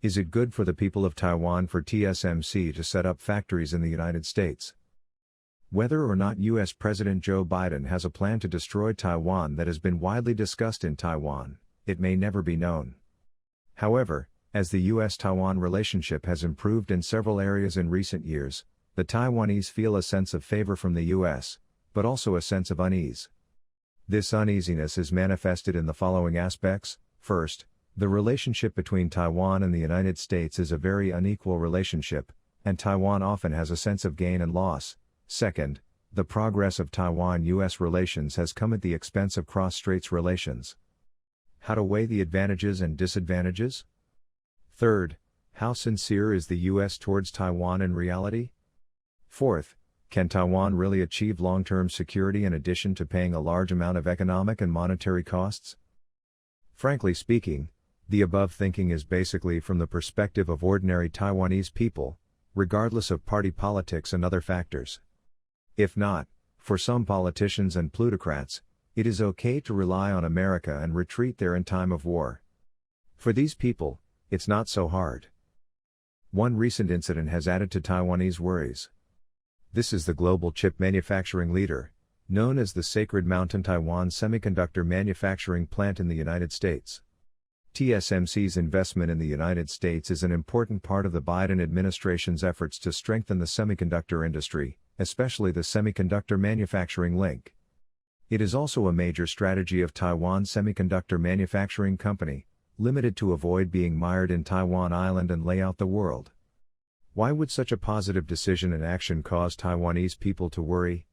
Is it good for the people of Taiwan for TSMC to set up factories in the United States? Whether or not US President Joe Biden has a plan to destroy Taiwan that has been widely discussed in Taiwan, it may never be known. However, as the US-Taiwan relationship has improved in several areas in recent years, the Taiwanese feel a sense of favor from the US, but also a sense of unease. This uneasiness is manifested in the following aspects. First, the relationship between Taiwan and the United States is a very unequal relationship, and Taiwan often has a sense of gain and loss. Second, the progress of Taiwan-US relations has come at the expense of cross-Straits relations. How to weigh the advantages and disadvantages? Third, how sincere is the US towards Taiwan in reality? Fourth, can Taiwan really achieve long-term security in addition to paying a large amount of economic and monetary costs? Frankly speaking, the above thinking is basically from the perspective of ordinary Taiwanese people, regardless of party politics and other factors. If not, for some politicians and plutocrats, it is okay to rely on America and retreat there in time of war. For these people, it's not so hard. One recent incident has added to Taiwanese worries. This is the global chip manufacturing leader, known as the Sacred Mountain Taiwan Semiconductor Manufacturing Plant in the United States. TSMC's investment in the United States is an important part of the Biden administration's efforts to strengthen the semiconductor industry, especially the semiconductor manufacturing link. It is also a major strategy of Taiwan Semiconductor Manufacturing Company, limited to avoid being mired in Taiwan Island and lay out the world. Why would such a positive decision and action cause Taiwanese people to worry?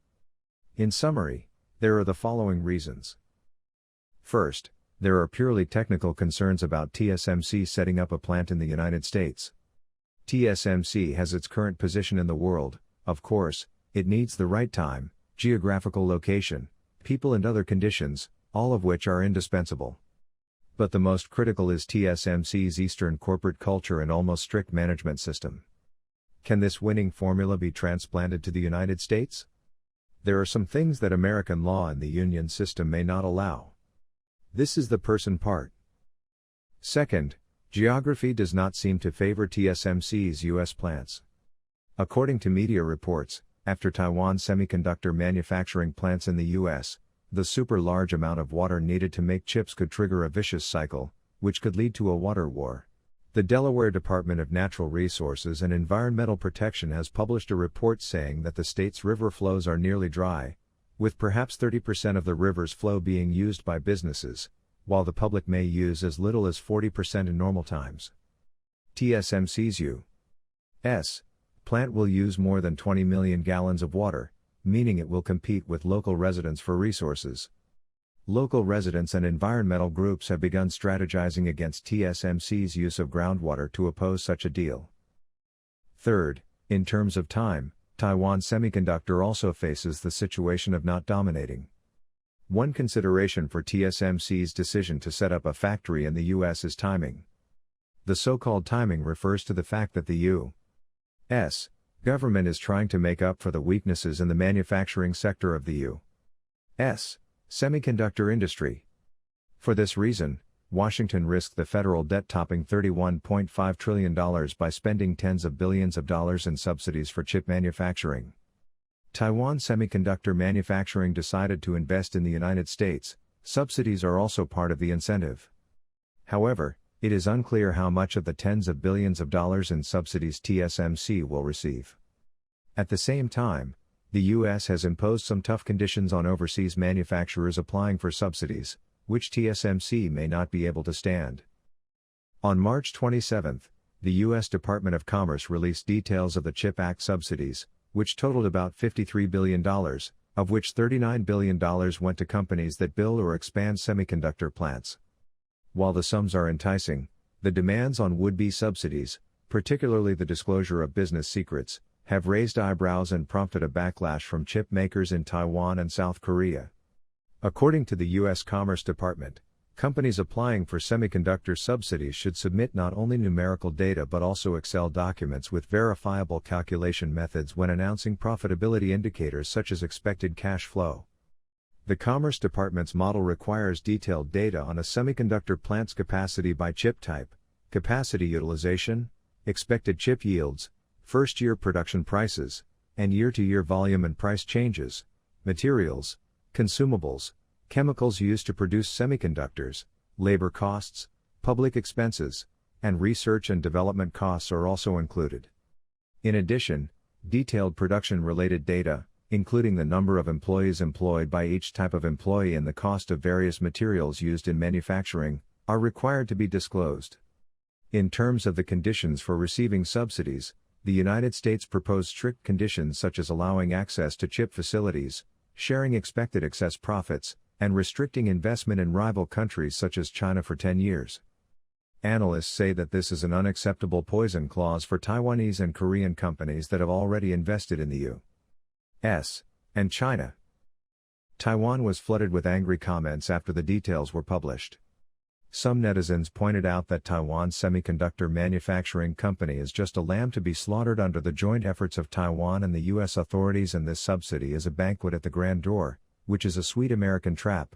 In summary, there are the following reasons. First, there are purely technical concerns about TSMC setting up a plant in the United States. TSMC has its current position in the world. Of course, it needs the right time, geographical location, people and other conditions, all of which are indispensable. But the most critical is TSMC's Eastern corporate culture and almost strict management system. Can this winning formula be transplanted to the United States? There are some things that American law and the union system may not allow. This is the person part. Second, geography does not seem to favor TSMC's U.S. plants. According to media reports, after Taiwan semiconductor manufacturing plants in the U.S., the super large amount of water needed to make chips could trigger a vicious cycle, which could lead to a water war. The Delaware Department of Natural Resources and Environmental Protection has published a report saying that the state's river flows are nearly dry, with perhaps 30% of the river's flow being used by businesses, while the public may use as little as 40% in normal times. TSMC's U.S. plant will use more than 20 million gallons of water, meaning it will compete with local residents for resources. Local residents and environmental groups have begun strategizing against TSMC's use of groundwater to oppose such a deal. Third, in terms of time, Taiwan Semiconductor also faces the situation of not dominating. One consideration for TSMC's decision to set up a factory in the U.S. is timing. The so-called timing refers to the fact that the U.S. government is trying to make up for the weaknesses in the manufacturing sector of the U.S. semiconductor industry. For this reason, Washington risked the federal debt topping $31.5 trillion by spending tens of billions of dollars in subsidies for chip manufacturing. Taiwan Semiconductor Manufacturing decided to invest in the United States. Subsidies are also part of the incentive. However, it is unclear how much of the tens of billions of dollars in subsidies TSMC will receive. At the same time, the U.S. has imposed some tough conditions on overseas manufacturers applying for subsidies, which TSMC may not be able to stand. On March 27, the U.S. Department of Commerce released details of the CHIP Act subsidies, which totaled about $53 billion, of which $39 billion went to companies that build or expand semiconductor plants. While the sums are enticing, the demands on would-be subsidies, particularly the disclosure of business secrets, have raised eyebrows and prompted a backlash from chip makers in Taiwan and South Korea. According to the U.S. Commerce Department, companies applying for semiconductor subsidies should submit not only numerical data but also Excel documents with verifiable calculation methods when announcing profitability indicators such as expected cash flow. The Commerce Department's model requires detailed data on a semiconductor plant's capacity by chip type, capacity utilization, expected chip yields, first-year production prices, and year-to-year volume and price changes, materials, consumables, chemicals used to produce semiconductors, labor costs, public expenses, and research and development costs are also included. In addition, detailed production-related data, including the number of employees employed by each type of employee and the cost of various materials used in manufacturing, are required to be disclosed. In terms of the conditions for receiving subsidies, the United States proposed strict conditions such as allowing access to chip facilities, sharing expected excess profits, and restricting investment in rival countries such as China for 10 years. Analysts say that this is an unacceptable poison clause for Taiwanese and Korean companies that have already invested in the U.S. and China. Taiwan was flooded with angry comments after the details were published. Some netizens pointed out that Taiwan's semiconductor manufacturing company is just a lamb to be slaughtered under the joint efforts of Taiwan and the U.S. authorities, and this subsidy is a banquet at the grand door, which is a sweet American trap.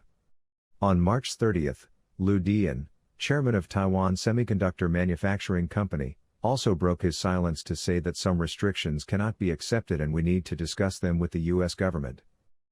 On March 30, Liu Dian, chairman of Taiwan Semiconductor Manufacturing Company, also broke his silence to say that some restrictions cannot be accepted and we need to discuss them with the U.S. government.